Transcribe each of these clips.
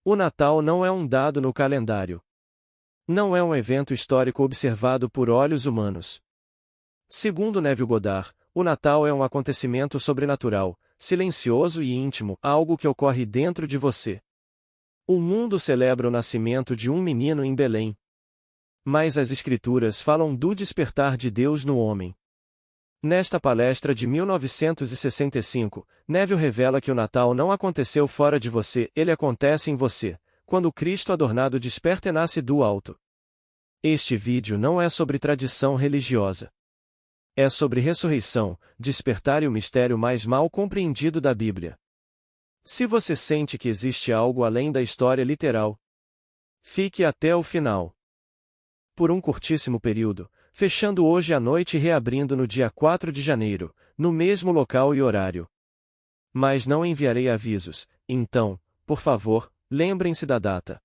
O Natal não é um dado no calendário. Não é um evento histórico observado por olhos humanos. Segundo Neville Goddard, o Natal é um acontecimento sobrenatural, silencioso e íntimo, algo que ocorre dentro de você. O mundo celebra o nascimento de um menino em Belém. Mas as Escrituras falam do despertar de Deus no homem. Nesta palestra de 1965, Neville revela que o Natal não aconteceu fora de você, ele acontece em você, quando Cristo adornado desperta e nasce do alto. Este vídeo não é sobre tradição religiosa. É sobre ressurreição, despertar e o mistério mais mal compreendido da Bíblia. Se você sente que existe algo além da história literal, fique até o final. Por um curtíssimo período, fechando hoje à noite e reabrindo no dia 4 de janeiro, no mesmo local e horário. Mas não enviarei avisos, então, por favor, lembrem-se da data.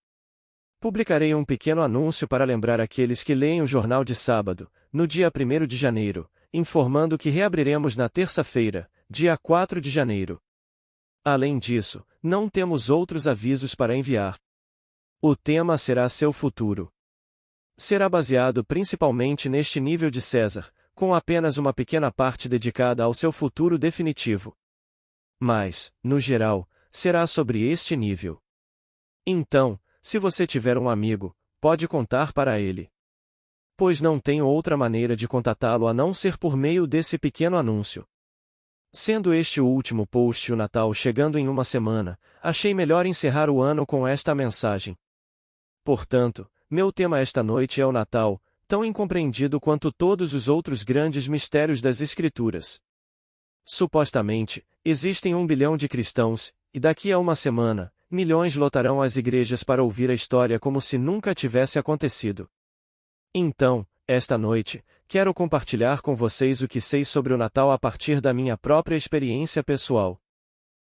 Publicarei um pequeno anúncio para lembrar aqueles que leem o jornal de sábado, no dia 1º de janeiro, informando que reabriremos na terça-feira, dia 4 de janeiro. Além disso, não temos outros avisos para enviar. O tema será seu futuro. Será baseado principalmente neste nível de César, com apenas uma pequena parte dedicada ao seu futuro definitivo. Mas, no geral, será sobre este nível. Então, se você tiver um amigo, pode contar para ele. Pois não tenho outra maneira de contatá-lo a não ser por meio desse pequeno anúncio. Sendo este o último post e o Natal chegando em uma semana, achei melhor encerrar o ano com esta mensagem. Portanto, meu tema esta noite é o Natal, tão incompreendido quanto todos os outros grandes mistérios das Escrituras. Supostamente, existem 1 bilhão de cristãos, e daqui a uma semana, milhões lotarão as igrejas para ouvir a história como se nunca tivesse acontecido. Então, esta noite, quero compartilhar com vocês o que sei sobre o Natal a partir da minha própria experiência pessoal.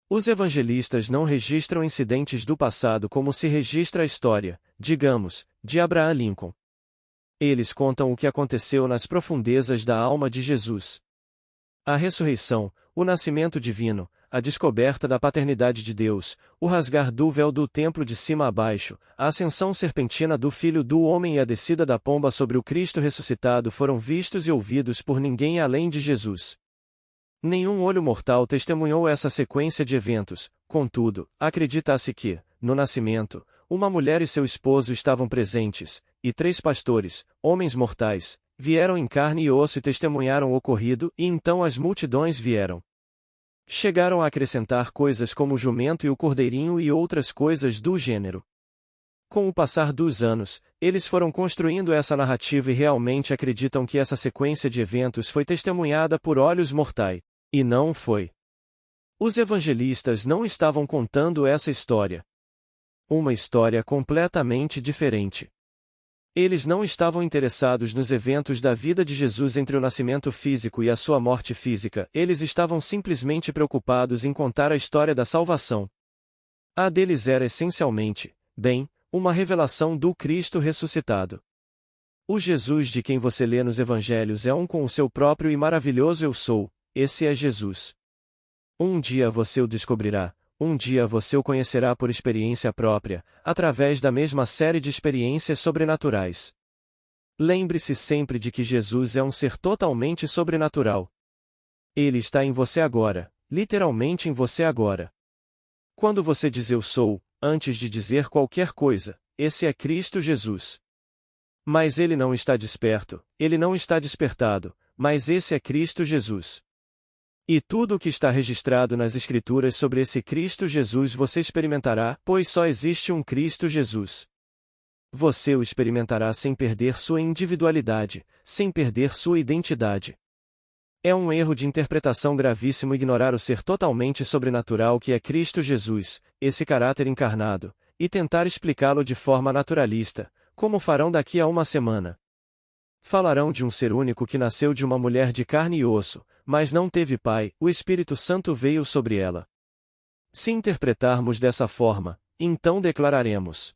Os evangelistas não registram incidentes do passado como se registra a história, digamos, de Abraham Lincoln. Eles contam o que aconteceu nas profundezas da alma de Jesus. A ressurreição, o nascimento divino, a descoberta da paternidade de Deus, o rasgar do véu do templo de cima a baixo, a ascensão serpentina do Filho do Homem e a descida da pomba sobre o Cristo ressuscitado foram vistos e ouvidos por ninguém além de Jesus. Nenhum olho mortal testemunhou essa sequência de eventos, contudo, acredita-se que, no nascimento, uma mulher e seu esposo estavam presentes, e 3 pastores, homens mortais, vieram em carne e osso e testemunharam o ocorrido, e então as multidões vieram. Chegaram a acrescentar coisas como o jumento e o cordeirinho e outras coisas do gênero. Com o passar dos anos, eles foram construindo essa narrativa e realmente acreditam que essa sequência de eventos foi testemunhada por olhos mortais. E não foi. Os evangelistas não estavam contando essa história. Uma história completamente diferente. Eles não estavam interessados nos eventos da vida de Jesus entre o nascimento físico e a sua morte física, eles estavam simplesmente preocupados em contar a história da salvação. A deles era essencialmente, uma revelação do Cristo ressuscitado. O Jesus de quem você lê nos evangelhos é um com o seu próprio e maravilhoso eu sou, esse é Jesus. Um dia você o descobrirá, um dia você o conhecerá por experiência própria, através da mesma série de experiências sobrenaturais. Lembre-se sempre de que Jesus é um ser totalmente sobrenatural. Ele está em você agora, literalmente em você agora. Quando você diz eu sou, antes de dizer qualquer coisa, esse é Cristo Jesus. Mas ele não está desperto, ele não está despertado, mas esse é Cristo Jesus. E tudo o que está registrado nas Escrituras sobre esse Cristo Jesus você experimentará, pois só existe um Cristo Jesus. Você o experimentará sem perder sua individualidade, sem perder sua identidade. É um erro de interpretação gravíssimo ignorar o ser totalmente sobrenatural que é Cristo Jesus, esse caráter encarnado, e tentar explicá-lo de forma naturalista, como farão daqui a uma semana. Falarão de um ser único que nasceu de uma mulher de carne e osso, mas não teve pai, o Espírito Santo veio sobre ela. Se interpretarmos dessa forma, então declararemos: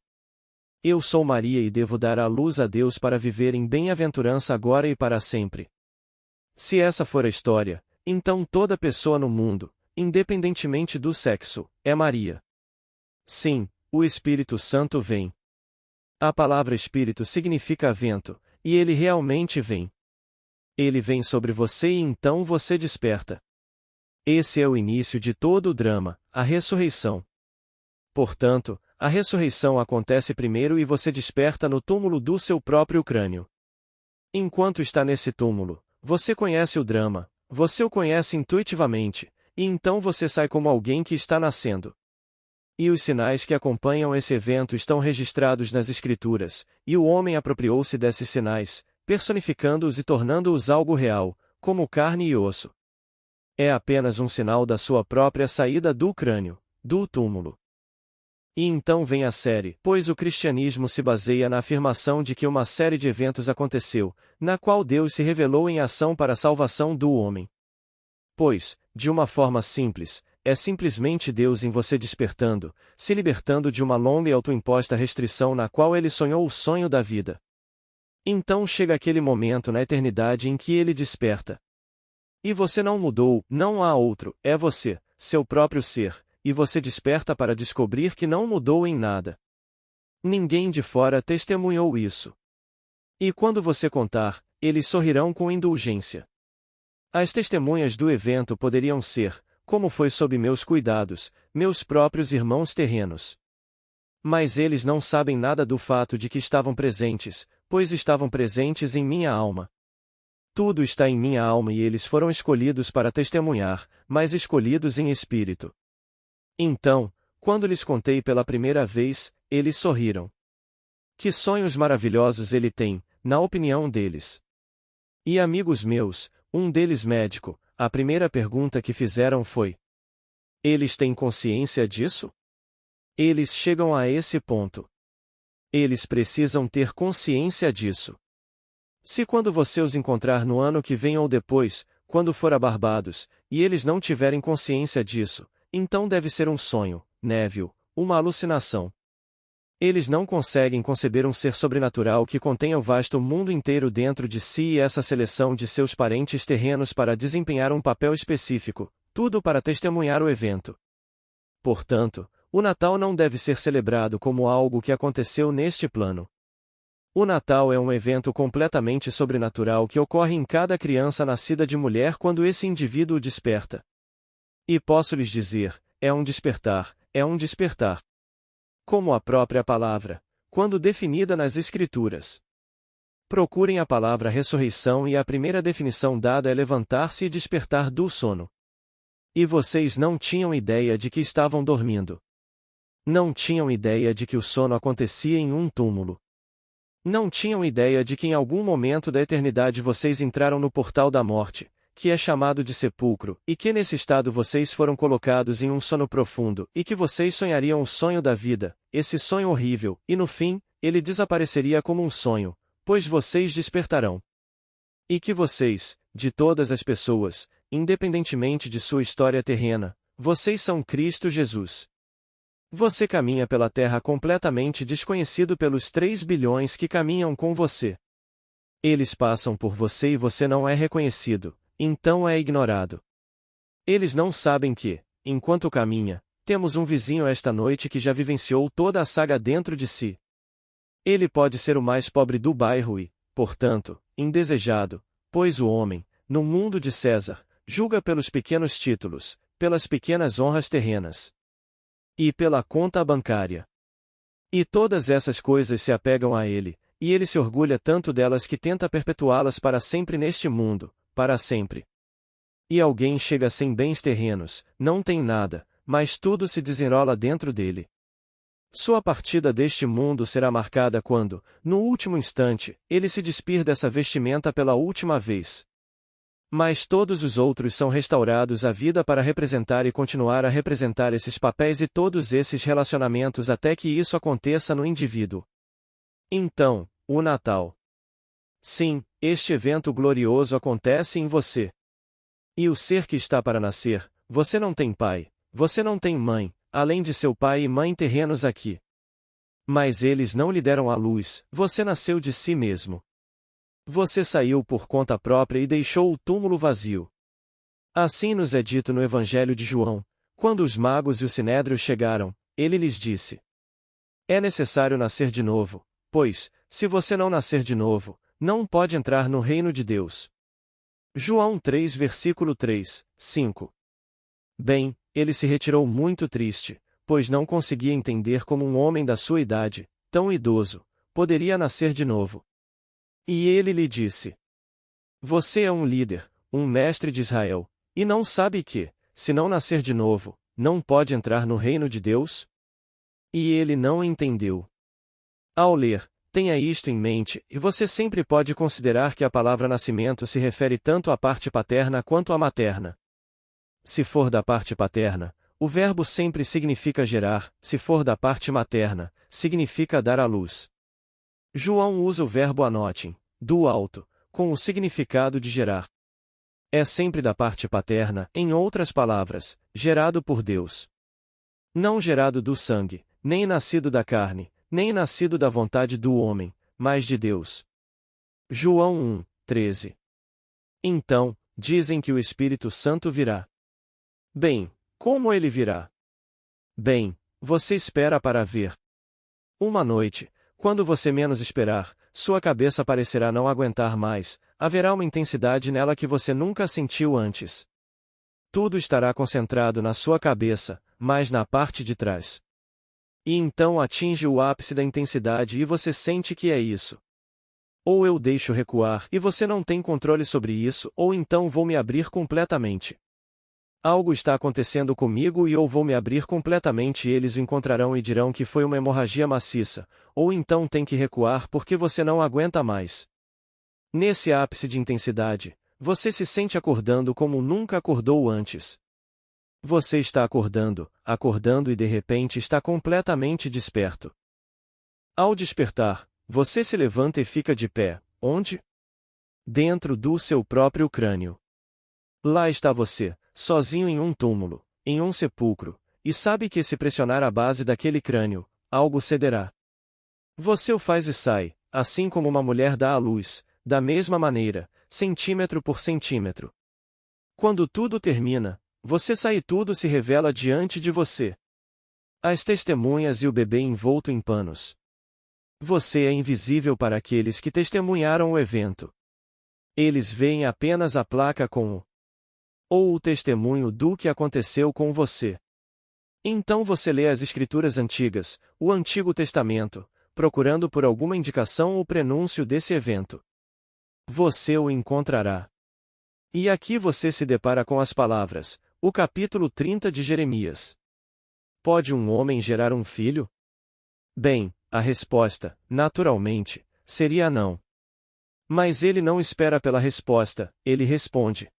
eu sou Maria e devo dar à luz a Deus para viver em bem-aventurança agora e para sempre. Se essa for a história, então toda pessoa no mundo, independentemente do sexo, é Maria. Sim, o Espírito Santo vem. A palavra Espírito significa vento, e ele realmente vem. Ele vem sobre você e então você desperta. Esse é o início de todo o drama, a ressurreição. Portanto, a ressurreição acontece primeiro e você desperta no túmulo do seu próprio crânio. Enquanto está nesse túmulo, você conhece o drama, você o conhece intuitivamente, e então você sai como alguém que está nascendo. E os sinais que acompanham esse evento estão registrados nas Escrituras, e o homem apropriou-se desses sinais, personificando-os e tornando-os algo real, como carne e osso. É apenas um sinal da sua própria saída do crânio, do túmulo. E então vem a série, pois o cristianismo se baseia na afirmação de que uma série de eventos aconteceu, na qual Deus se revelou em ação para a salvação do homem. Pois, de uma forma simples, é simplesmente Deus em você despertando, se libertando de uma longa e autoimposta restrição na qual ele sonhou o sonho da vida. Então chega aquele momento na eternidade em que ele desperta. E você não mudou, não há outro, é você, seu próprio ser, e você desperta para descobrir que não mudou em nada. Ninguém de fora testemunhou isso. E quando você contar, eles sorrirão com indulgência. As testemunhas do evento poderiam ser, como foi sob meus cuidados, meus próprios irmãos terrenos. Mas eles não sabem nada do fato de que estavam presentes, pois estavam presentes em minha alma. Tudo está em minha alma e eles foram escolhidos para testemunhar, mas escolhidos em espírito. Então, quando lhes contei pela primeira vez, eles sorriram. Que sonhos maravilhosos ele tem, na opinião deles. E amigos meus, um deles médico, a primeira pergunta que fizeram foi: eles têm consciência disso? Eles chegam a esse ponto. Eles precisam ter consciência disso. Se quando você os encontrar no ano que vem ou depois, quando for a Barbados, e eles não tiverem consciência disso, então deve ser um sonho, Neville, uma alucinação. Eles não conseguem conceber um ser sobrenatural que contenha o vasto mundo inteiro dentro de si e essa seleção de seus parentes terrenos para desempenhar um papel específico, tudo para testemunhar o evento. Portanto, o Natal não deve ser celebrado como algo que aconteceu neste plano. O Natal é um evento completamente sobrenatural que ocorre em cada criança nascida de mulher quando esse indivíduo desperta. E posso lhes dizer, é um despertar, é um despertar. Como a própria palavra, quando definida nas Escrituras. Procurem a palavra ressurreição e a primeira definição dada é levantar-se e despertar do sono. E vocês não tinham ideia de que estavam dormindo. Não tinham ideia de que o sono acontecia em um túmulo. Não tinham ideia de que em algum momento da eternidade vocês entraram no portal da morte, que é chamado de sepulcro, e que nesse estado vocês foram colocados em um sono profundo, e que vocês sonhariam o sonho da vida, esse sonho horrível, e no fim, ele desapareceria como um sonho, pois vocês despertarão. E que vocês, de todas as pessoas, independentemente de sua história terrena, vocês são Cristo Jesus. Você caminha pela terra completamente desconhecido pelos 3 bilhões que caminham com você. Eles passam por você e você não é reconhecido, então é ignorado. Eles não sabem que, enquanto caminha, temos um vizinho esta noite que já vivenciou toda a saga dentro de si. Ele pode ser o mais pobre do bairro e, portanto, indesejado, pois o homem, no mundo de César, julga pelos pequenos títulos, pelas pequenas honras terrenas. E pela conta bancária. E todas essas coisas se apegam a ele, e ele se orgulha tanto delas que tenta perpetuá-las para sempre neste mundo, para sempre. E alguém chega sem bens terrenos, não tem nada, mas tudo se desenrola dentro dele. Sua partida deste mundo será marcada quando, no último instante, ele se despir dessa vestimenta pela última vez. Mas todos os outros são restaurados à vida para representar e continuar a representar esses papéis e todos esses relacionamentos até que isso aconteça no indivíduo. Então, o Natal. Sim, este evento glorioso acontece em você. E o ser que está para nascer, você não tem pai, você não tem mãe, além de seu pai e mãe terrenos aqui. Mas eles não lhe deram a luz, você nasceu de si mesmo. Você saiu por conta própria e deixou o túmulo vazio. Assim nos é dito no Evangelho de João, quando os magos e o sinédrio chegaram, ele lhes disse: É necessário nascer de novo, pois, se você não nascer de novo, não pode entrar no reino de Deus. João 3 versículo 3, 5. Bem, ele se retirou muito triste, pois não conseguia entender como um homem da sua idade, tão idoso, poderia nascer de novo. E ele lhe disse: Você é um líder, um mestre de Israel, e não sabe que, se não nascer de novo, não pode entrar no reino de Deus? E ele não entendeu. Ao ler, tenha isto em mente, e você sempre pode considerar que a palavra nascimento se refere tanto à parte paterna quanto à materna. Se for da parte paterna, o verbo sempre significa gerar, se for da parte materna, significa dar à luz. João usa o verbo anotim, do alto, com o significado de gerar. É sempre da parte paterna, em outras palavras, gerado por Deus. Não gerado do sangue, nem nascido da carne, nem nascido da vontade do homem, mas de Deus. João 1, 13. Então, dizem que o Espírito Santo virá. Bem, como ele virá? Bem, você espera para ver. Uma noite, quando você menos esperar, sua cabeça parecerá não aguentar mais, haverá uma intensidade nela que você nunca sentiu antes. Tudo estará concentrado na sua cabeça, mas na parte de trás. E então atinge o ápice da intensidade e você sente que é isso. Ou eu deixo recuar e você não tem controle sobre isso, ou então vou me abrir completamente. Algo está acontecendo comigo e eu vou me abrir completamente e eles o encontrarão e dirão que foi uma hemorragia maciça, ou então tem que recuar porque você não aguenta mais. Nesse ápice de intensidade, você se sente acordando como nunca acordou antes. Você está acordando e de repente está completamente desperto. Ao despertar, você se levanta e fica de pé, onde? Dentro do seu próprio crânio. Lá está você, sozinho em um túmulo, em um sepulcro, e sabe que se pressionar a base daquele crânio, algo cederá. Você o faz e sai, assim como uma mulher dá à luz, da mesma maneira, centímetro por centímetro. Quando tudo termina, você sai e tudo se revela diante de você. As testemunhas e o bebê envolto em panos. Você é invisível para aqueles que testemunharam o evento. Eles veem apenas a placa com o ou o testemunho do que aconteceu com você. Então você lê as Escrituras antigas, o Antigo Testamento, procurando por alguma indicação ou prenúncio desse evento. Você o encontrará. E aqui você se depara com as palavras, o capítulo 30 de Jeremias. Pode um homem gerar um filho? Bem, a resposta, naturalmente, seria não. Mas ele não espera pela resposta, ele responde.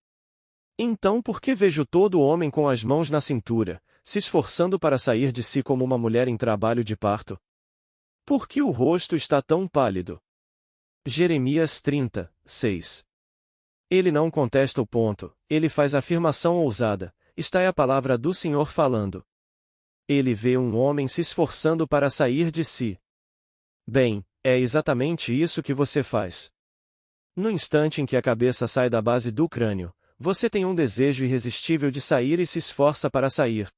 Então por que vejo todo homem com as mãos na cintura, se esforçando para sair de si como uma mulher em trabalho de parto? Por que o rosto está tão pálido? Jeremias 30, 6. Ele não contesta o ponto, ele faz afirmação ousada, está é a palavra do Senhor falando. Ele vê um homem se esforçando para sair de si. Bem, é exatamente isso que você faz. No instante em que a cabeça sai da base do crânio, você tem um desejo irresistível de sair e se esforça para sair.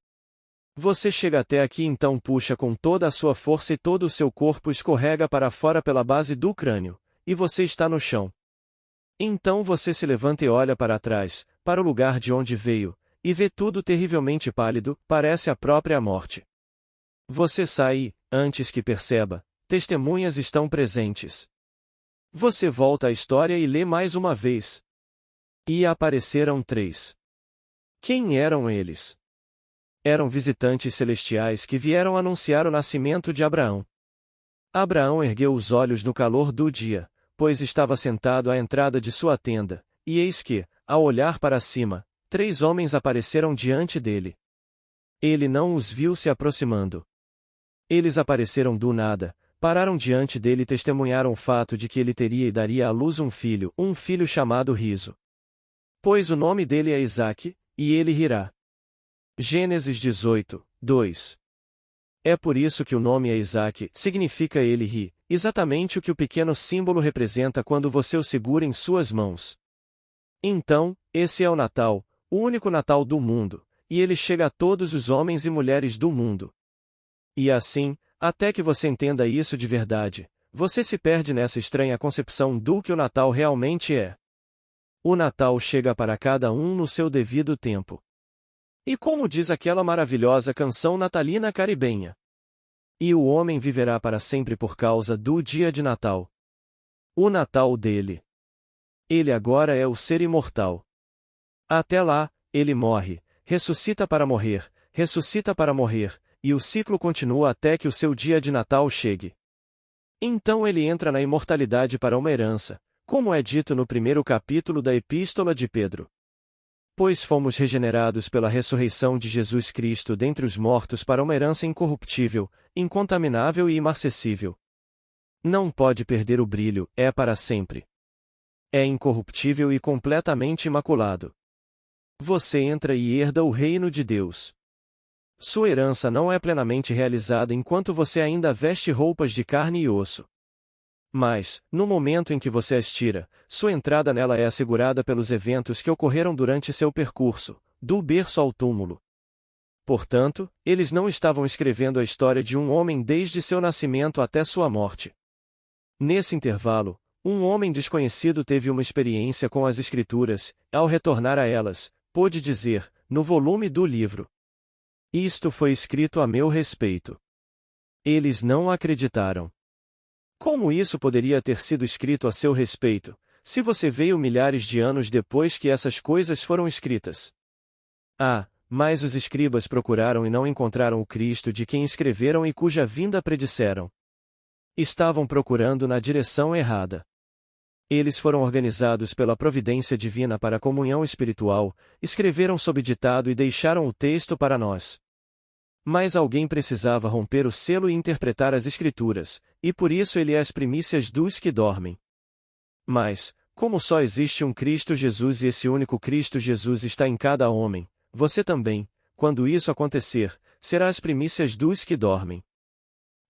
Você chega até aqui e então puxa com toda a sua força e todo o seu corpo escorrega para fora pela base do crânio, e você está no chão. Então você se levanta e olha para trás, para o lugar de onde veio, e vê tudo terrivelmente pálido, parece a própria morte. Você sai e, antes que perceba, testemunhas estão presentes. Você volta à história e lê mais uma vez. E apareceram 3. Quem eram eles? Eram visitantes celestiais que vieram anunciar o nascimento de Abraão. Abraão ergueu os olhos no calor do dia, pois estava sentado à entrada de sua tenda, e eis que, ao olhar para cima, 3 homens apareceram diante dele. Ele não os viu se aproximando. Eles apareceram do nada, pararam diante dele e testemunharam o fato de que ele teria e daria à luz um filho chamado Riso. Pois o nome dele é Isaque, e ele rirá. Gênesis 18, 2. É por isso que o nome é Isaque, significa ele ri, exatamente o que o pequeno símbolo representa quando você o segura em suas mãos. Então, esse é o Natal, o único Natal do mundo, e ele chega a todos os homens e mulheres do mundo. E assim, Até que você entenda isso de verdade, você se perde nessa estranha concepção do que o Natal realmente é. O Natal chega para cada um no seu devido tempo. E como diz aquela maravilhosa canção natalina caribenha: e o homem viverá para sempre por causa do dia de Natal. O Natal dele. Ele agora é o ser imortal. Até lá, ele morre, ressuscita para morrer, e o ciclo continua até que o seu dia de Natal chegue. Então ele entra na imortalidade para uma herança, como é dito no primeiro capítulo da Epístola de Pedro. Pois fomos regenerados pela ressurreição de Jesus Cristo dentre os mortos para uma herança incorruptível, incontaminável e imarcessível. Não pode perder o brilho, é para sempre. É incorruptível e completamente imaculado. Você entra e herda o reino de Deus. Sua herança não é plenamente realizada enquanto você ainda veste roupas de carne e osso. Mas, no momento em que você as tira, sua entrada nela é assegurada pelos eventos que ocorreram durante seu percurso, do berço ao túmulo. Portanto, eles não estavam escrevendo a história de um homem desde seu nascimento até sua morte. Nesse intervalo, um homem desconhecido teve uma experiência com as Escrituras, ao retornar a elas, pôde dizer, no volume do livro: isto foi escrito a meu respeito. Eles não acreditaram. Como isso poderia ter sido escrito a seu respeito, se você veio milhares de anos depois que essas coisas foram escritas? Mas os escribas procuraram e não encontraram o Cristo de quem escreveram e cuja vinda predisseram. Estavam procurando na direção errada. Eles foram organizados pela providência divina para a comunhão espiritual, escreveram sob ditado e deixaram o texto para nós. Mas alguém precisava romper o selo e interpretar as Escrituras, e por isso ele é as primícias dos que dormem. Mas, como só existe um Cristo Jesus e esse único Cristo Jesus está em cada homem, você também, quando isso acontecer, será as primícias dos que dormem.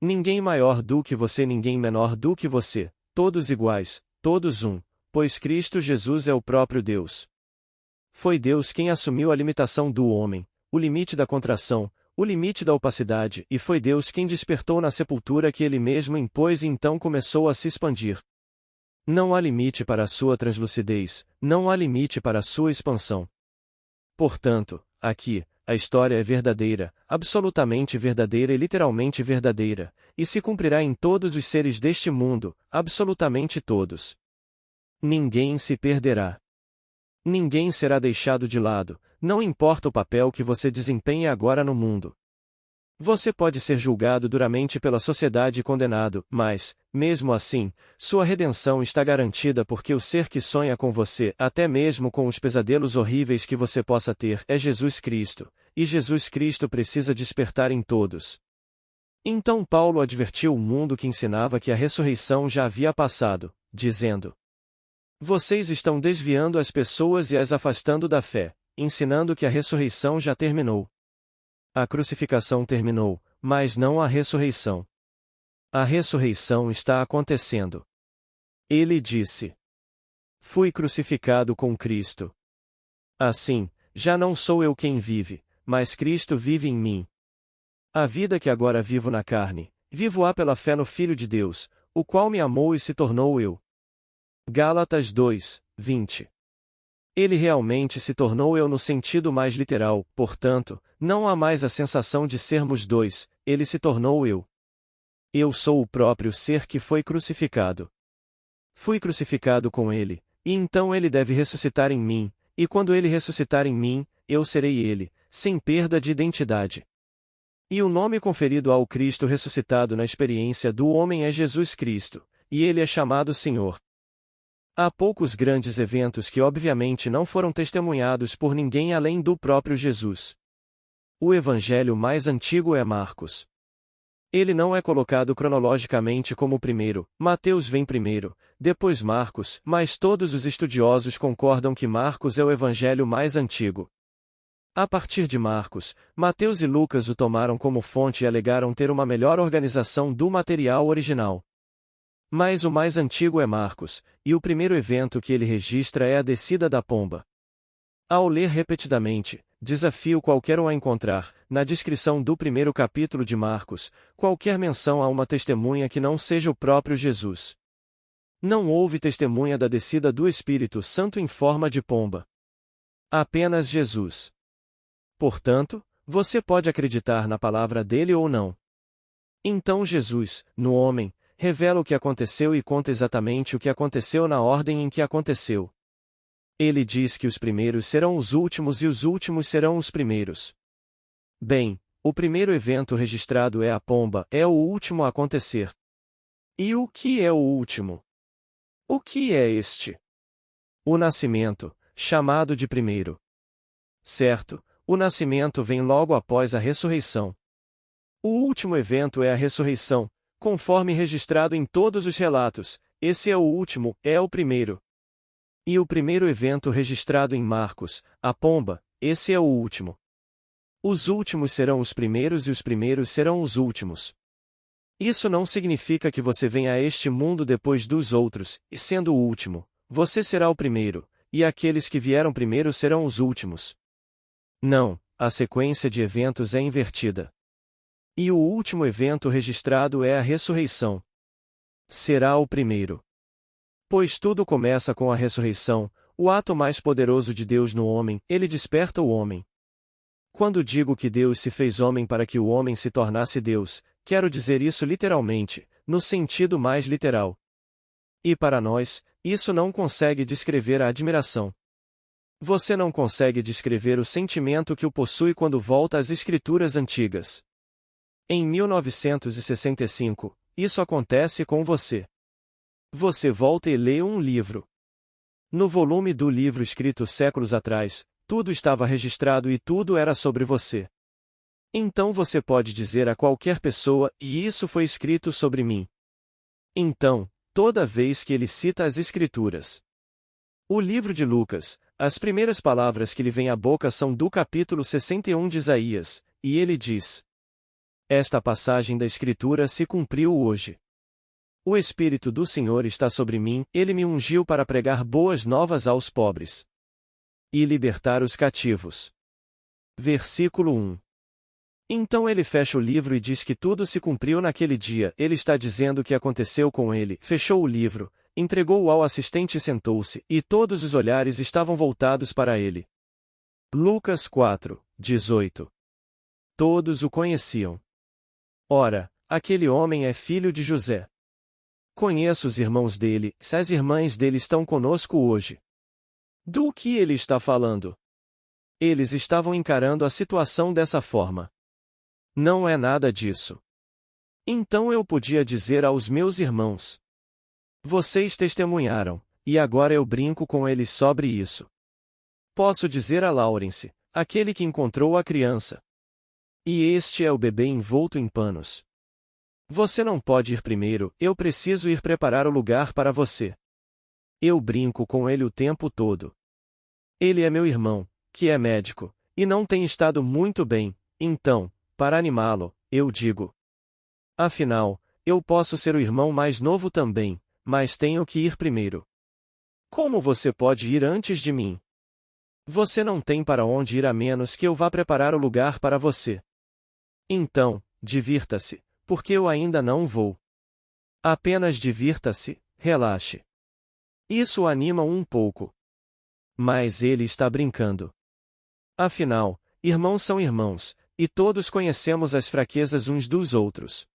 Ninguém maior do que você, ninguém menor do que você, todos iguais, todos um, pois Cristo Jesus é o próprio Deus. Foi Deus quem assumiu a limitação do homem, o limite da contração, o limite da opacidade, e foi Deus quem despertou na sepultura que ele mesmo impôs e então começou a se expandir. Não há limite para a sua translucidez, não há limite para a sua expansão. Portanto, aqui, a história é verdadeira, absolutamente verdadeira e literalmente verdadeira, e se cumprirá em todos os seres deste mundo, absolutamente todos. Ninguém se perderá. Ninguém será deixado de lado, não importa o papel que você desempenhe agora no mundo. Você pode ser julgado duramente pela sociedade e condenado, mas, mesmo assim, sua redenção está garantida porque o ser que sonha com você, até mesmo com os pesadelos horríveis que você possa ter, é Jesus Cristo, e Jesus Cristo precisa despertar em todos. Então Paulo advertiu o mundo que ensinava que a ressurreição já havia passado, dizendo: vocês estão desviando as pessoas e as afastando da fé, ensinando que a ressurreição já terminou. A crucificação terminou, mas não a ressurreição. A ressurreição está acontecendo. Ele disse: fui crucificado com Cristo. Assim, já não sou eu quem vive, mas Cristo vive em mim. A vida que agora vivo na carne, vivo-a pela fé no Filho de Deus, o qual me amou e se tornou eu. Gálatas 2, 20. Ele realmente se tornou eu no sentido mais literal, portanto, não há mais a sensação de sermos dois, ele se tornou eu. Eu sou o próprio ser que foi crucificado. Fui crucificado com ele, e então ele deve ressuscitar em mim, e quando ele ressuscitar em mim, eu serei ele, sem perda de identidade. E o nome conferido ao Cristo ressuscitado na experiência do homem é Jesus Cristo, e ele é chamado Senhor. Há poucos grandes eventos que obviamente não foram testemunhados por ninguém além do próprio Jesus. O evangelho mais antigo é Marcos. Ele não é colocado cronologicamente como o primeiro, Mateus vem primeiro, depois Marcos, mas todos os estudiosos concordam que Marcos é o evangelho mais antigo. A partir de Marcos, Mateus e Lucas o tomaram como fonte e alegaram ter uma melhor organização do material original. Mas o mais antigo é Marcos, e o primeiro evento que ele registra é a descida da pomba. Ao ler repetidamente, desafio qualquer um a encontrar, na descrição do primeiro capítulo de Marcos, qualquer menção a uma testemunha que não seja o próprio Jesus. Não houve testemunha da descida do Espírito Santo em forma de pomba. Apenas Jesus. Portanto, você pode acreditar na palavra dele ou não. Então Jesus, no homem, revela o que aconteceu e conta exatamente o que aconteceu na ordem em que aconteceu. Ele diz que os primeiros serão os últimos e os últimos serão os primeiros. Bem, o primeiro evento registrado é a pomba, é o último a acontecer. E o que é o último? O que é este? O nascimento, chamado de primeiro. Certo, o nascimento vem logo após a ressurreição. O último evento é a ressurreição, conforme registrado em todos os relatos. Esse é o último, é o primeiro. E o primeiro evento registrado em Marcos, a pomba, esse é o último. Os últimos serão os primeiros e os primeiros serão os últimos. Isso não significa que você venha a este mundo depois dos outros, e sendo o último, você será o primeiro, e aqueles que vieram primeiro serão os últimos. Não, a sequência de eventos é invertida. E o último evento registrado é a ressurreição. Será o primeiro. Pois tudo começa com a ressurreição, o ato mais poderoso de Deus no homem, ele desperta o homem. Quando digo que Deus se fez homem para que o homem se tornasse Deus, quero dizer isso literalmente, no sentido mais literal. E para nós, isso não consegue descrever a admiração. Você não consegue descrever o sentimento que o possui quando volta às escrituras antigas. Em 1965, isso acontece com você. Você volta e lê um livro. No volume do livro escrito séculos atrás, tudo estava registrado e tudo era sobre você. Então você pode dizer a qualquer pessoa, e isso foi escrito sobre mim. Então, toda vez que ele cita as Escrituras. O livro de Lucas, as primeiras palavras que lhe vêm à boca são do capítulo 61 de Isaías, e ele diz: esta passagem da Escritura se cumpriu hoje. O Espírito do Senhor está sobre mim, ele me ungiu para pregar boas novas aos pobres e libertar os cativos. Versículo 1. Então ele fecha o livro e diz que tudo se cumpriu naquele dia. Ele está dizendo o que aconteceu com ele. Fechou o livro, entregou-o ao assistente e sentou-se, e todos os olhares estavam voltados para ele. Lucas 4, 18. Todos o conheciam. Ora, aquele homem é filho de José. Conheço os irmãos dele, se as irmãs dele estão conosco hoje. Do que ele está falando? Eles estavam encarando a situação dessa forma. Não é nada disso. Então eu podia dizer aos meus irmãos: vocês testemunharam, e agora eu brinco com eles sobre isso. Posso dizer a Laurence, aquele que encontrou a criança. E este é o bebê envolto em panos. Você não pode ir primeiro, eu preciso ir preparar o lugar para você. Eu brinco com ele o tempo todo. Ele é meu irmão, que é médico, e não tem estado muito bem, então, para animá-lo, eu digo: afinal, eu posso ser o irmão mais novo também, mas tenho que ir primeiro. Como você pode ir antes de mim? Você não tem para onde ir a menos que eu vá preparar o lugar para você. Então, divirta-se, porque eu ainda não vou. Apenas divirta-se, relaxe. Isso o anima um pouco. Mas ele está brincando. Afinal, irmãos são irmãos, e todos conhecemos as fraquezas uns dos outros.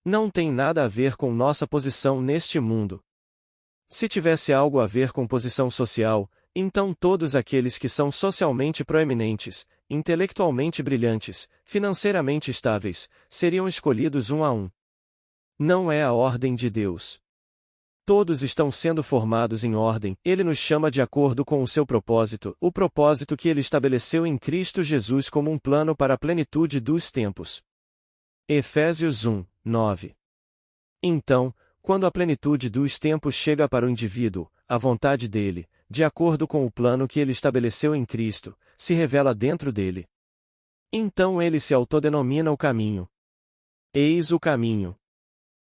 Não tem nada a ver com nossa posição neste mundo. Se tivesse algo a ver com posição social, então todos aqueles que são socialmente proeminentes, intelectualmente brilhantes, financeiramente estáveis, seriam escolhidos um a um. Não é a ordem de Deus. Todos estão sendo formados em ordem, ele nos chama de acordo com o seu propósito, o propósito que ele estabeleceu em Cristo Jesus como um plano para a plenitude dos tempos. Efésios 1, 9. Então, quando a plenitude dos tempos chega para o indivíduo, a vontade dele, de acordo com o plano que ele estabeleceu em Cristo, se revela dentro dele. Então ele se autodenomina o caminho. Eis o caminho.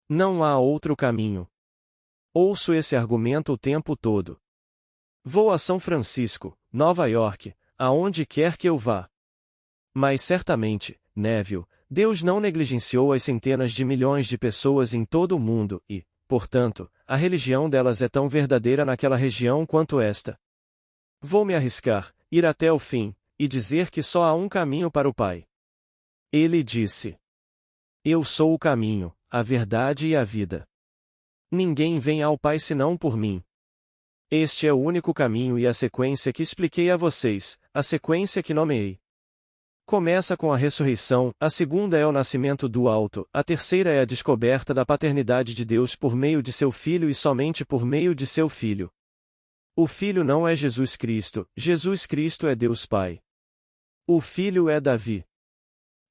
Não há outro caminho. Ouço esse argumento o tempo todo. Vou a São Francisco, Nova York, aonde quer que eu vá. Mas certamente, Neville, Deus não negligenciou as centenas de milhões de pessoas em todo o mundo e, portanto, a religião delas é tão verdadeira naquela região quanto esta. Vou me arriscar, ir até o fim, e dizer que só há um caminho para o Pai. Ele disse: Eu sou o caminho, a verdade e a vida. Ninguém vem ao Pai senão por mim. Este é o único caminho e a sequência que expliquei a vocês, a sequência que nomeei. Começa com a ressurreição, a segunda é o nascimento do alto, a terceira é a descoberta da paternidade de Deus por meio de seu Filho e somente por meio de seu Filho. O Filho não é Jesus Cristo é Deus Pai. O Filho é Davi.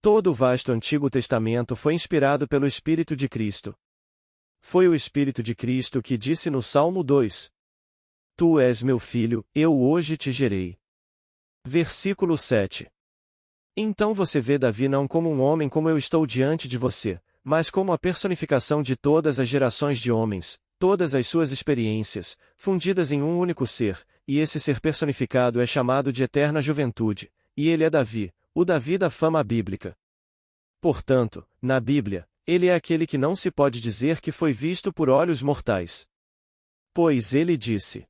Todo o vasto Antigo Testamento foi inspirado pelo Espírito de Cristo. Foi o Espírito de Cristo que disse no Salmo 2: Tu és meu filho, eu hoje te gerei. Versículo 7. Então você vê Davi não como um homem como eu estou diante de você, mas como a personificação de todas as gerações de homens, todas as suas experiências, fundidas em um único ser, e esse ser personificado é chamado de eterna juventude, e ele é Davi, o Davi da fama bíblica. Portanto, na Bíblia, ele é aquele que não se pode dizer que foi visto por olhos mortais. Pois ele disse: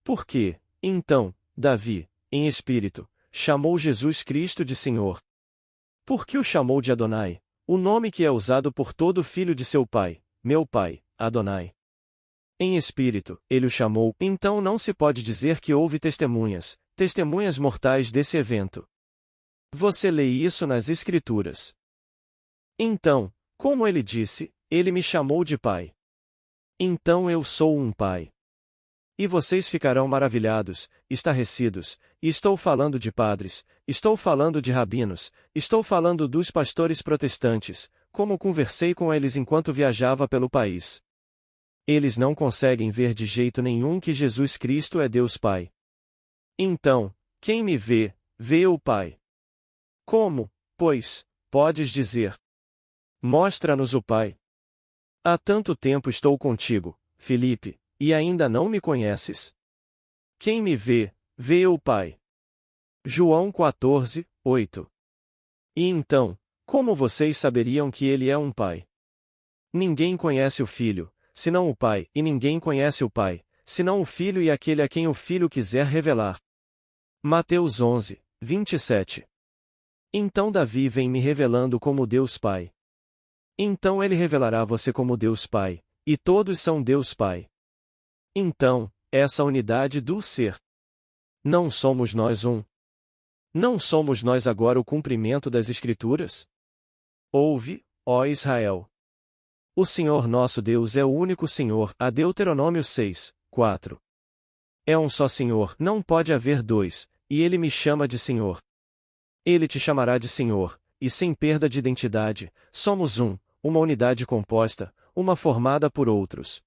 Por que, então, Davi, em espírito, chamou Jesus Cristo de Senhor? Por que o chamou de Adonai, o nome que é usado por todo filho de seu pai, meu pai, Adonai? Em espírito, ele o chamou, então não se pode dizer que houve testemunhas mortais desse evento. Você lê isso nas Escrituras. Então, como ele disse, ele me chamou de pai. Então eu sou um pai. E vocês ficarão maravilhados, estarrecidos, e estou falando de padres, estou falando de rabinos, estou falando dos pastores protestantes, como conversei com eles enquanto viajava pelo país. Eles não conseguem ver de jeito nenhum que Jesus Cristo é Deus Pai. Então, quem me vê, vê o Pai. Como, pois, podes dizer: Mostra-nos o Pai? Há tanto tempo estou contigo, Filipe, e ainda não me conheces? Quem me vê, vê o Pai. João 14, 8. E então, como vocês saberiam que ele é um Pai? Ninguém conhece o Filho, senão o Pai, e ninguém conhece o Pai, senão o Filho e aquele a quem o Filho quiser revelar. Mateus 11, 27. Então Davi vem me revelando como Deus Pai. Então ele revelará você como Deus Pai, e todos são Deus Pai. Então, essa unidade do ser. Não somos nós um? Não somos nós agora o cumprimento das Escrituras? Ouve, ó Israel. O Senhor nosso Deus é o único Senhor, a Deuteronômio 6, 4. É um só Senhor, não pode haver dois, e ele me chama de Senhor. Ele te chamará de Senhor, e sem perda de identidade, somos um, uma unidade composta, uma formada por outros.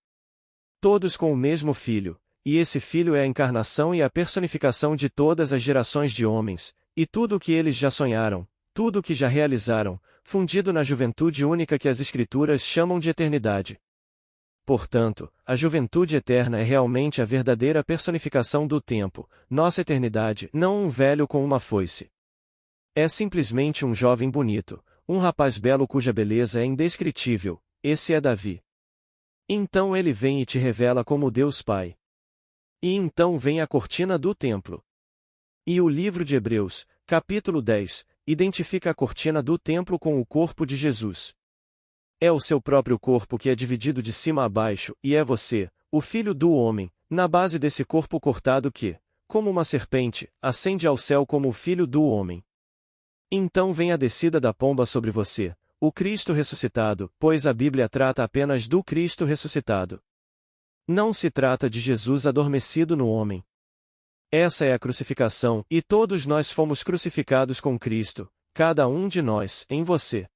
Todos com o mesmo Filho, e esse Filho é a encarnação e a personificação de todas as gerações de homens, e tudo o que eles já sonharam, tudo o que já realizaram, fundido na juventude única que as Escrituras chamam de eternidade. Portanto, a juventude eterna é realmente a verdadeira personificação do tempo, nossa eternidade, não um velho com uma foice. É simplesmente um jovem bonito, um rapaz belo cuja beleza é indescritível, esse é Davi. Então ele vem e te revela como Deus Pai. E então vem a cortina do templo. E o livro de Hebreus, capítulo 10, identifica a cortina do templo com o corpo de Jesus. É o seu próprio corpo que é dividido de cima a baixo, e é você, o Filho do Homem, na base desse corpo cortado que, como uma serpente, ascende ao céu como o Filho do Homem. Então vem a descida da pomba sobre você, o Cristo ressuscitado, pois a Bíblia trata apenas do Cristo ressuscitado. Não se trata de Jesus adormecido no homem. Essa é a crucificação, e todos nós fomos crucificados com Cristo, cada um de nós, em você.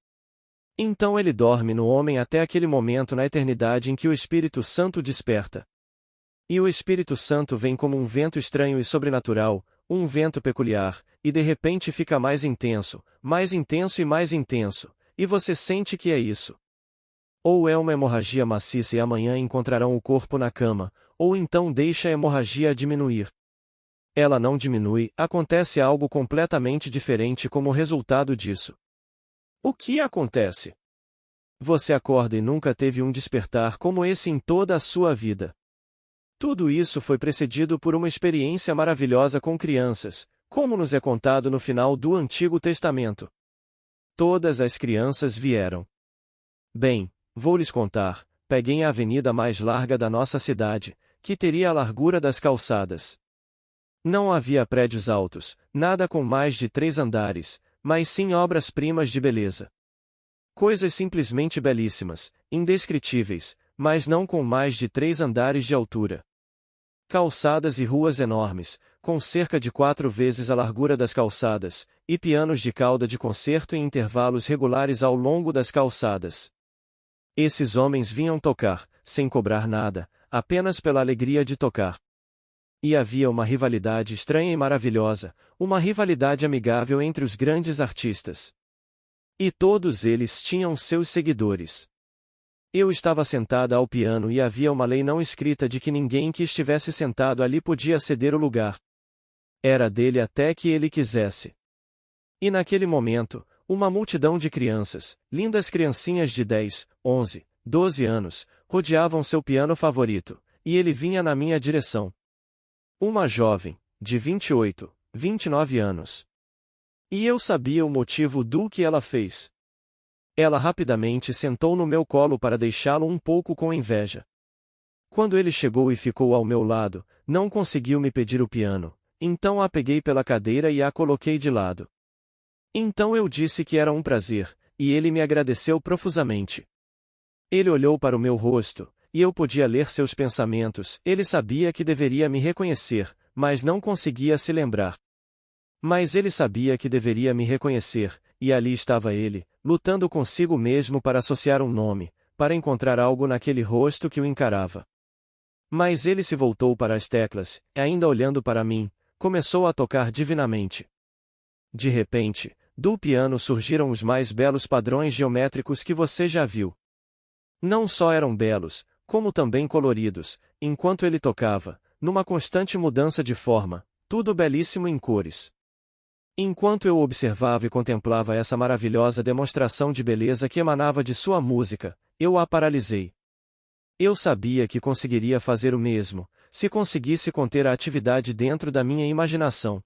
Então ele dorme no homem até aquele momento na eternidade em que o Espírito Santo desperta. E o Espírito Santo vem como um vento estranho e sobrenatural, um vento peculiar, e de repente fica mais intenso e mais intenso, e você sente que é isso. Ou é uma hemorragia maciça e amanhã encontrarão o corpo na cama, ou então deixa a hemorragia diminuir. Ela não diminui, acontece algo completamente diferente como resultado disso. O que acontece? Você acorda e nunca teve um despertar como esse em toda a sua vida. Tudo isso foi precedido por uma experiência maravilhosa com crianças, como nos é contado no final do Antigo Testamento. Todas as crianças vieram. Bem, vou lhes contar. Peguem a avenida mais larga da nossa cidade, que teria a largura das calçadas. Não havia prédios altos, nada com mais de 3 andares, mas sim obras-primas de beleza. Coisas simplesmente belíssimas, indescritíveis, mas não com mais de 3 andares de altura. Calçadas e ruas enormes, com cerca de 4 vezes a largura das calçadas, e pianos de cauda de concerto em intervalos regulares ao longo das calçadas. Esses homens vinham tocar, sem cobrar nada, apenas pela alegria de tocar. E havia uma rivalidade estranha e maravilhosa, uma rivalidade amigável entre os grandes artistas. E todos eles tinham seus seguidores. Eu estava sentada ao piano e havia uma lei não escrita de que ninguém que estivesse sentado ali podia ceder o lugar. Era dele até que ele quisesse. E naquele momento, uma multidão de crianças, lindas criancinhas de 10, 11, 12 anos, rodeavam seu piano favorito, e ele vinha na minha direção. Uma jovem, de 28, 29 anos. E eu sabia o motivo do que ela fez. Ela rapidamente sentou no meu colo para deixá-lo um pouco com inveja. Quando ele chegou e ficou ao meu lado, não conseguiu me pedir o piano, então a peguei pela cadeira e a coloquei de lado. Então eu disse que era um prazer, e ele me agradeceu profusamente. Ele olhou para o meu rosto, e eu podia ler seus pensamentos. Ele sabia que deveria me reconhecer, mas não conseguia se lembrar. Mas ele sabia que deveria me reconhecer, e ali estava ele, lutando consigo mesmo para associar um nome, para encontrar algo naquele rosto que o encarava. Mas ele se voltou para as teclas, e ainda olhando para mim, começou a tocar divinamente. De repente, do piano surgiram os mais belos padrões geométricos que você já viu. Não só eram belos, como também coloridos, enquanto ele tocava, numa constante mudança de forma, tudo belíssimo em cores. Enquanto eu observava e contemplava essa maravilhosa demonstração de beleza que emanava de sua música, eu a paralisei. Eu sabia que conseguiria fazer o mesmo, se conseguisse conter a atividade dentro da minha imaginação.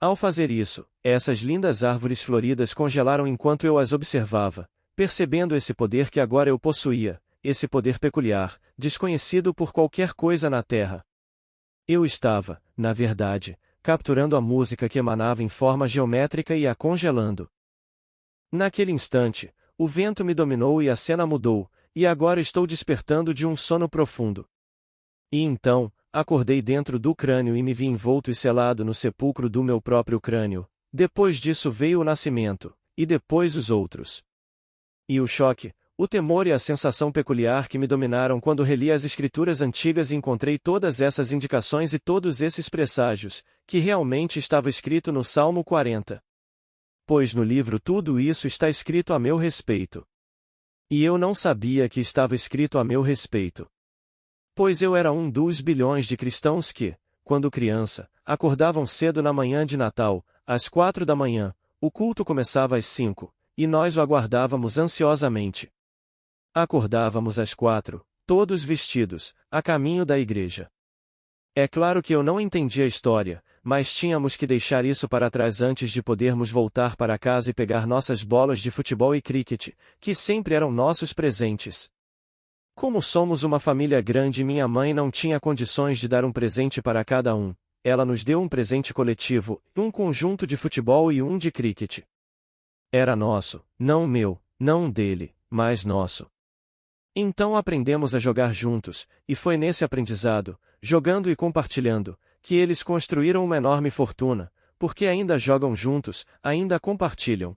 Ao fazer isso, essas lindas árvores floridas congelaram enquanto eu as observava, percebendo esse poder que agora eu possuía, esse poder peculiar, desconhecido por qualquer coisa na Terra. Eu estava, na verdade, capturando a música que emanava em forma geométrica e a congelando. Naquele instante, o vento me dominou e a cena mudou, e agora estou despertando de um sono profundo. E então, acordei dentro do crânio e me vi envolto e selado no sepulcro do meu próprio crânio. Depois disso veio o nascimento, e depois os outros. E o choque, o temor e a sensação peculiar que me dominaram quando reli as escrituras antigas e encontrei todas essas indicações e todos esses presságios, que realmente estava escrito no Salmo 40. Pois no livro tudo isso está escrito a meu respeito. E eu não sabia que estava escrito a meu respeito. Pois eu era um dos bilhões de cristãos que, quando criança, acordavam cedo na manhã de Natal, às 4 da manhã, o culto começava às 5, e nós o aguardávamos ansiosamente. Acordávamos às 4, todos vestidos, a caminho da igreja. É claro que eu não entendi a história, mas tínhamos que deixar isso para trás antes de podermos voltar para casa e pegar nossas bolas de futebol e cricket, que sempre eram nossos presentes. Como somos uma família grande e minha mãe não tinha condições de dar um presente para cada um, ela nos deu um presente coletivo, um conjunto de futebol e um de cricket. Era nosso, não meu, não dele, mas nosso. Então aprendemos a jogar juntos, e foi nesse aprendizado, jogando e compartilhando, que eles construíram uma enorme fortuna, porque ainda jogam juntos, ainda compartilham.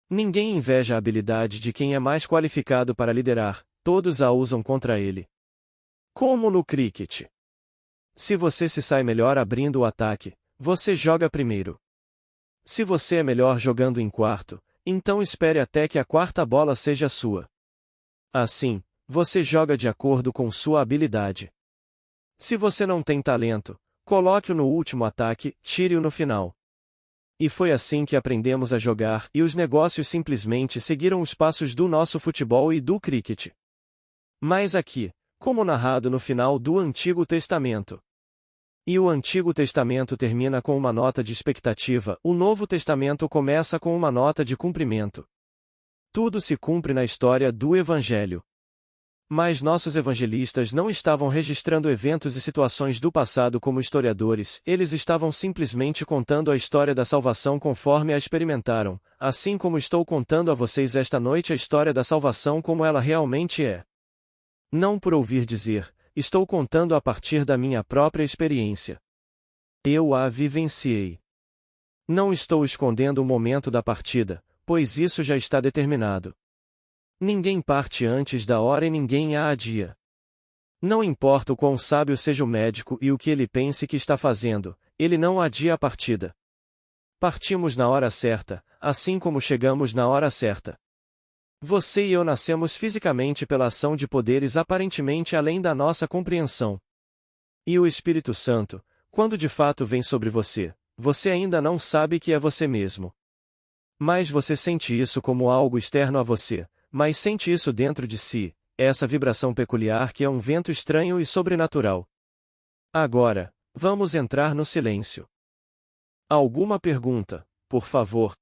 Ninguém inveja a habilidade de quem é mais qualificado para liderar, todos a usam contra ele. Como no cricket. Se você se sai melhor abrindo o ataque, você joga primeiro. Se você é melhor jogando em quarto, então espere até que a quarta bola seja sua. Assim, você joga de acordo com sua habilidade. Se você não tem talento, Coloque-o no último ataque, tire-o no final. E foi assim que aprendemos a jogar, e os negócios simplesmente seguiram os passos do nosso futebol e do cricket. Mas aqui, como narrado no final do Antigo Testamento. E o Antigo Testamento termina com uma nota de expectativa, o Novo Testamento começa com uma nota de cumprimento. Tudo se cumpre na história do Evangelho. Mas nossos evangelistas não estavam registrando eventos e situações do passado como historiadores, eles estavam simplesmente contando a história da salvação conforme a experimentaram, assim como estou contando a vocês esta noite a história da salvação como ela realmente é. Não por ouvir dizer, estou contando a partir da minha própria experiência. Eu a vivenciei. Não estou escondendo o momento da partida, pois isso já está determinado. Ninguém parte antes da hora e ninguém a adia. Não importa o quão sábio seja o médico e o que ele pense que está fazendo, ele não adia a partida. Partimos na hora certa, assim como chegamos na hora certa. Você e eu nascemos fisicamente pela ação de poderes aparentemente além da nossa compreensão. E o Espírito Santo, quando de fato vem sobre você, você ainda não sabe que é você mesmo. Mas você sente isso como algo externo a você, mas sente isso dentro de si, essa vibração peculiar que é um vento estranho e sobrenatural. Agora, vamos entrar no silêncio. Alguma pergunta, por favor?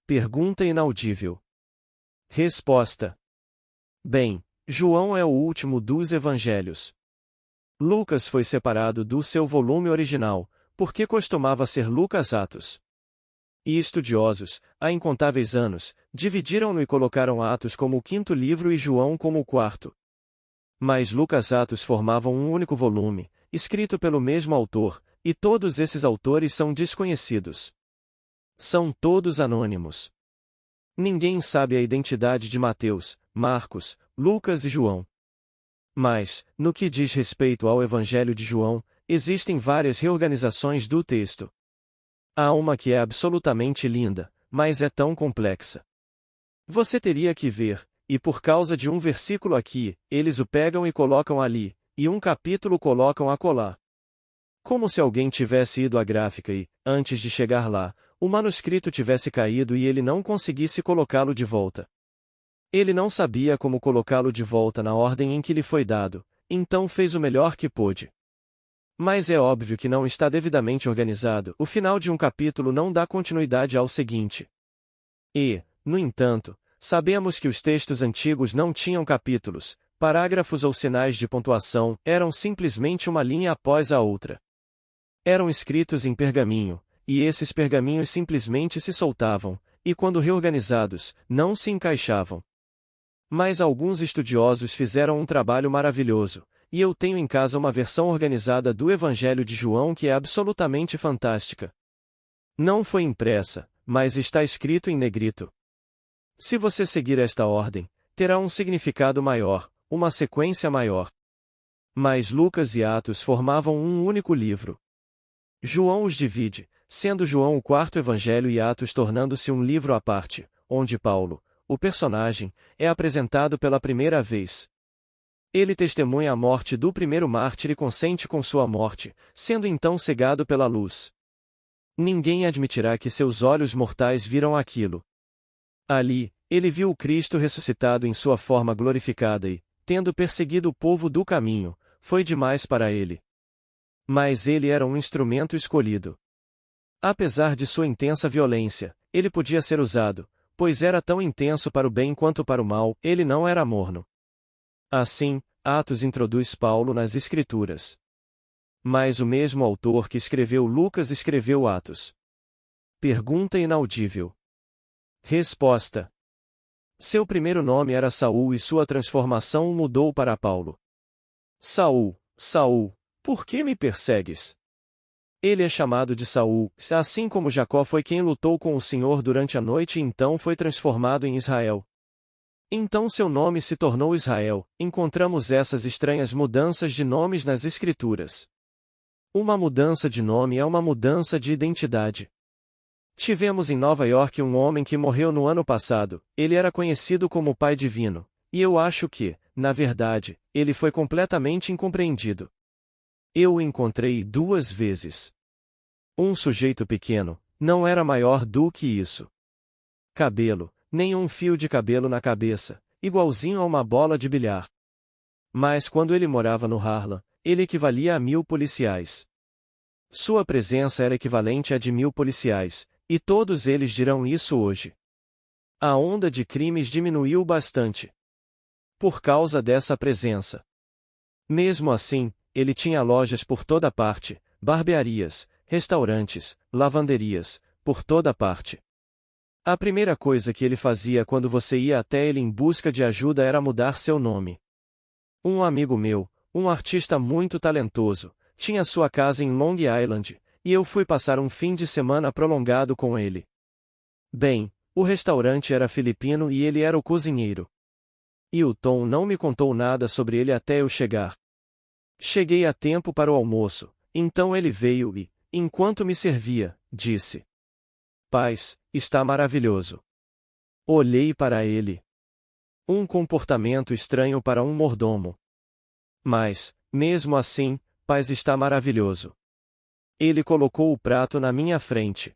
Pergunta inaudível. Resposta. Bem, João é o último dos evangelhos. Lucas foi separado do seu volume original, porque costumava ser Lucas Atos. E estudiosos, há incontáveis anos, dividiram-no e colocaram Atos como o quinto livro e João como o quarto. Mas Lucas Atos formavam um único volume, escrito pelo mesmo autor, e todos esses autores são desconhecidos. São todos anônimos. Ninguém sabe a identidade de Mateus, Marcos, Lucas e João. Mas, no que diz respeito ao Evangelho de João, existem várias reorganizações do texto. Há uma que é absolutamente linda, mas é tão complexa. Você teria que ver, e por causa de um versículo aqui, eles o pegam e colocam ali, e um capítulo colocam acolá. Como se alguém tivesse ido à gráfica e, antes de chegar lá, o manuscrito tivesse caído e ele não conseguisse colocá-lo de volta. Ele não sabia como colocá-lo de volta na ordem em que lhe foi dado, então fez o melhor que pôde. Mas é óbvio que não está devidamente organizado, o final de um capítulo não dá continuidade ao seguinte. E, no entanto, sabemos que os textos antigos não tinham capítulos, parágrafos ou sinais de pontuação, eram simplesmente uma linha após a outra. Eram escritos em pergaminho, e esses pergaminhos simplesmente se soltavam, e quando reorganizados, não se encaixavam. Mas alguns estudiosos fizeram um trabalho maravilhoso, e eu tenho em casa uma versão organizada do Evangelho de João que é absolutamente fantástica. Não foi impressa, mas está escrito em negrito. Se você seguir esta ordem, terá um significado maior, uma sequência maior. Mas Lucas e Atos formavam um único livro. João os divide, sendo João o quarto evangelho e Atos tornando-se um livro à parte, onde Paulo, o personagem, é apresentado pela primeira vez. Ele testemunha a morte do primeiro mártir e consente com sua morte, sendo então cegado pela luz. Ninguém admitirá que seus olhos mortais viram aquilo. Ali, ele viu o Cristo ressuscitado em sua forma glorificada e, tendo perseguido o povo do caminho, foi demais para ele. Mas ele era um instrumento escolhido. Apesar de sua intensa violência, ele podia ser usado, pois era tão intenso para o bem quanto para o mal, ele não era morno. Assim, Atos introduz Paulo nas Escrituras. Mas o mesmo autor que escreveu Lucas escreveu Atos. Pergunta inaudível. Resposta. Seu primeiro nome era Saul e sua transformação o mudou para Paulo. Saul, Saul, por que me persegues? Ele é chamado de Saul, assim como Jacó foi quem lutou com o Senhor durante a noite e então foi transformado em Israel. Então seu nome se tornou Israel. Encontramos essas estranhas mudanças de nomes nas Escrituras. Uma mudança de nome é uma mudança de identidade. Tivemos em Nova York um homem que morreu no ano passado, ele era conhecido como o Pai Divino, e eu acho que, na verdade, ele foi completamente incompreendido. Eu o encontrei 2 vezes. Um sujeito pequeno, não era maior do que isso. Cabelo, nem um fio de cabelo na cabeça, igualzinho a uma bola de bilhar. Mas quando ele morava no Harlem, ele equivalia a 1000 policiais. Sua presença era equivalente a de 1000 policiais, e todos eles dirão isso hoje. A onda de crimes diminuiu bastante por causa dessa presença. Mesmo assim, ele tinha lojas por toda parte, barbearias, restaurantes, lavanderias, por toda parte. A primeira coisa que ele fazia quando você ia até ele em busca de ajuda era mudar seu nome. Um amigo meu, um artista muito talentoso, tinha sua casa em Long Island, e eu fui passar um fim de semana prolongado com ele. Bem, o restaurante era filipino e ele era o cozinheiro. E o Tom não me contou nada sobre ele até eu chegar. Cheguei a tempo para o almoço, então ele veio e, enquanto me servia, disse: "Paz, está maravilhoso." Olhei para ele. Um comportamento estranho para um mordomo. Mas, mesmo assim, Paz está maravilhoso. Ele colocou o prato na minha frente.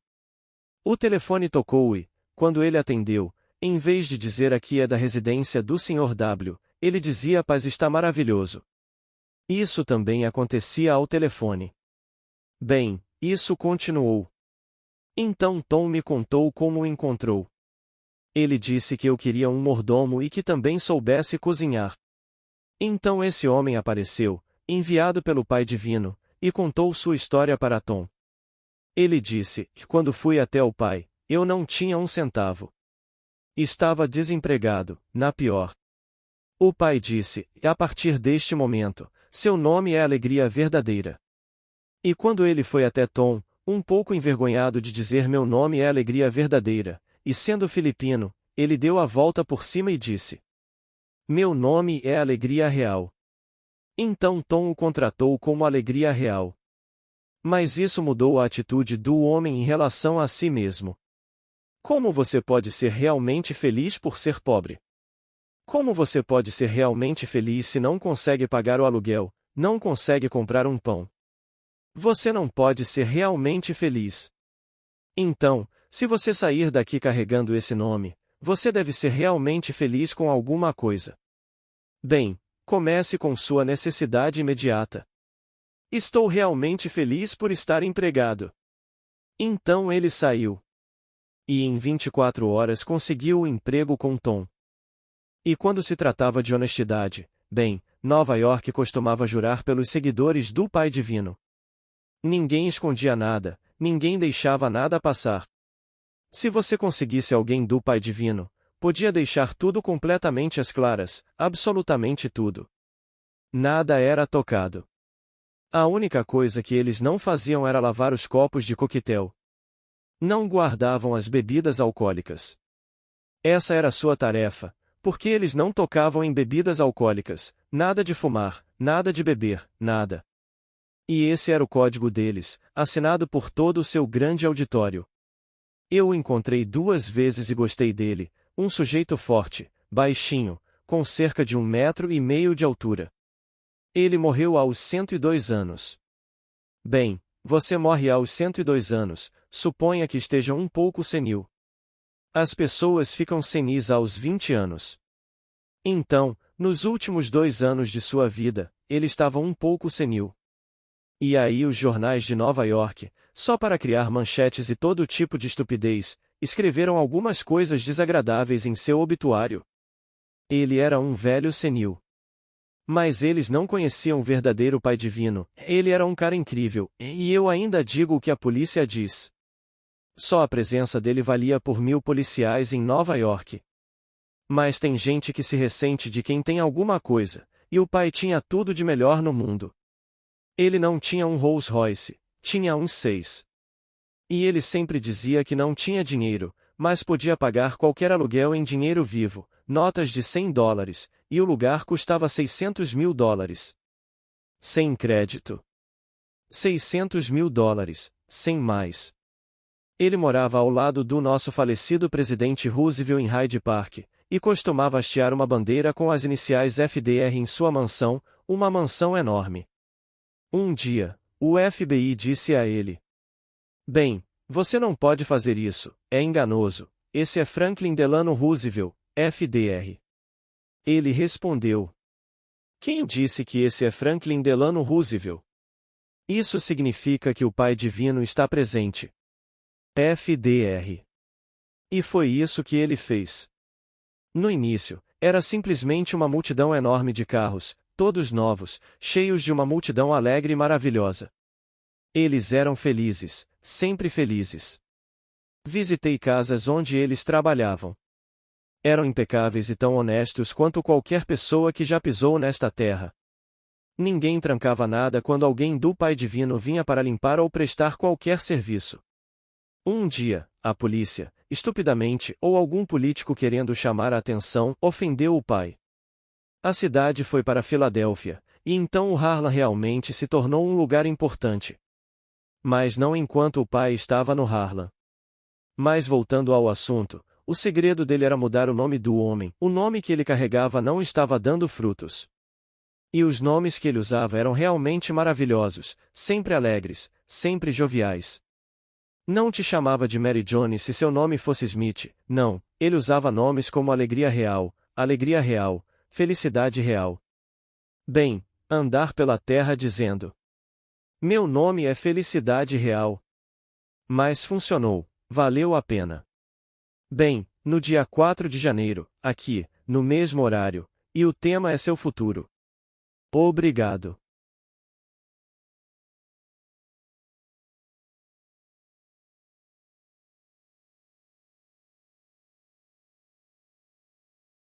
O telefone tocou e, quando ele atendeu, em vez de dizer aqui é da residência do Sr. W, ele dizia Paz está maravilhoso. Isso também acontecia ao telefone. Bem, isso continuou. Então Tom me contou como o encontrou. Ele disse que eu queria um mordomo e que também soubesse cozinhar. Então esse homem apareceu, enviado pelo Pai Divino, e contou sua história para Tom. Ele disse que quando fui até o pai, eu não tinha um centavo. Estava desempregado, na pior. O pai disse, a partir deste momento, seu nome é Alegria Verdadeira. E quando ele foi até Tom, um pouco envergonhado de dizer meu nome é Alegria Verdadeira, e sendo filipino, ele deu a volta por cima e disse: "Meu nome é Alegria Real." Então Tom o contratou como Alegria Real. Mas isso mudou a atitude do homem em relação a si mesmo. Como você pode ser realmente feliz por ser pobre? Como você pode ser realmente feliz se não consegue pagar o aluguel, não consegue comprar um pão? Você não pode ser realmente feliz. Então, se você sair daqui carregando esse nome, você deve ser realmente feliz com alguma coisa. Bem, comece com sua necessidade imediata. Estou realmente feliz por estar empregado. Então ele saiu. E em 24 horas conseguiu o emprego com Tom. E quando se tratava de honestidade, bem, Nova York costumava jurar pelos seguidores do Pai Divino. Ninguém escondia nada, ninguém deixava nada passar. Se você conseguisse alguém do Pai Divino, podia deixar tudo completamente às claras, absolutamente tudo. Nada era tocado. A única coisa que eles não faziam era lavar os copos de coquetel. Não guardavam as bebidas alcoólicas. Essa era sua tarefa, porque eles não tocavam em bebidas alcoólicas, nada de fumar, nada de beber, nada. E esse era o código deles, assinado por todo o seu grande auditório. Eu o encontrei 2 vezes e gostei dele, um sujeito forte, baixinho, com cerca de 1,5 metros de altura. Ele morreu aos 102 anos. Bem, você morre aos 102 anos, suponha que esteja um pouco senil. As pessoas ficam senis aos 20 anos. Então, nos últimos 2 anos de sua vida, ele estava um pouco senil. E aí os jornais de Nova York, só para criar manchetes e todo tipo de estupidez, escreveram algumas coisas desagradáveis em seu obituário. Ele era um velho senil. Mas eles não conheciam o verdadeiro Pai Divino, ele era um cara incrível, e eu ainda digo o que a polícia diz. Só a presença dele valia por 1000 policiais em Nova York. Mas tem gente que se ressente de quem tem alguma coisa, e o pai tinha tudo de melhor no mundo. Ele não tinha um Rolls Royce, tinha uns 6. E ele sempre dizia que não tinha dinheiro, mas podia pagar qualquer aluguel em dinheiro vivo, notas de $100, e o lugar custava $600.000. Sem crédito. $600.000, sem mais. Ele morava ao lado do nosso falecido presidente Roosevelt em Hyde Park, e costumava hastear uma bandeira com as iniciais FDR em sua mansão, uma mansão enorme. Um dia, o FBI disse a ele: Bem, você não pode fazer isso, é enganoso. Esse é Franklin Delano Roosevelt, FDR. Ele respondeu: Quem disse que esse é Franklin Delano Roosevelt? Isso significa que o Pai Divino está presente. FDR. E foi isso que ele fez. No início, era simplesmente uma multidão enorme de carros, todos novos, cheios de uma multidão alegre e maravilhosa. Eles eram felizes, sempre felizes. Visitei casas onde eles trabalhavam. Eram impecáveis e tão honestos quanto qualquer pessoa que já pisou nesta terra. Ninguém trancava nada quando alguém do Pai Divino vinha para limpar ou prestar qualquer serviço. Um dia, a polícia, estupidamente, ou algum político querendo chamar a atenção, ofendeu o pai. A cidade foi para Filadélfia, e então o Harlem realmente se tornou um lugar importante. Mas não enquanto o pai estava no Harlem. Mas voltando ao assunto, o segredo dele era mudar o nome do homem. O nome que ele carregava não estava dando frutos. E os nomes que ele usava eram realmente maravilhosos, sempre alegres, sempre joviais. Não te chamava de Mary Jane se seu nome fosse Smith, não, ele usava nomes como alegria real, felicidade real. Bem, andar pela terra dizendo: Meu nome é felicidade real. Mas funcionou, valeu a pena. Bem, no dia 4 de janeiro, aqui, no mesmo horário, e o tema é seu futuro. Obrigado.